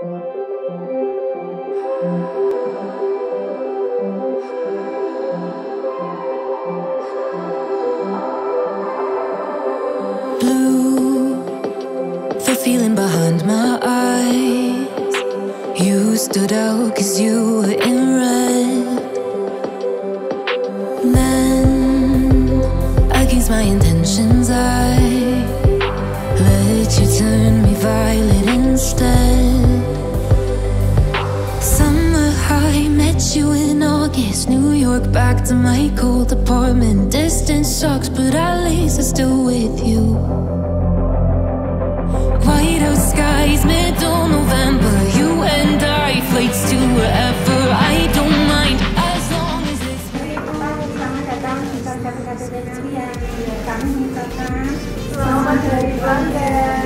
Blue, the feeling behind my eyes. You stood out 'cause you were in red. Then, against my intentions, I let you turn me violet instead. Summer high, met you in August. New York, back to my cold apartment. Distance sucks, but at least I'm still with you. White out skies, middle November. You and I, flights to wherever. I don't mind as long as it's. Selamat datang di Jateng KCP Ngaliyan. Kami mengucapkan selamat hari pelanggan.